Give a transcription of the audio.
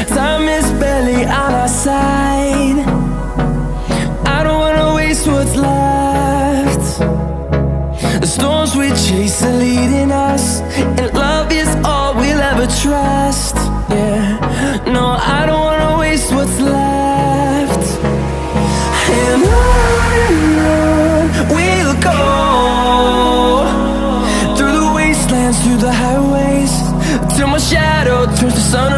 Time is barely on our side. I don't wanna waste what's left. The storms we chase are leading us, and love is all we'll ever trust. Yeah, no, I don't wanna waste what's left. And on we'll go, through the wastelands, through the highways, till my shadow turns to sun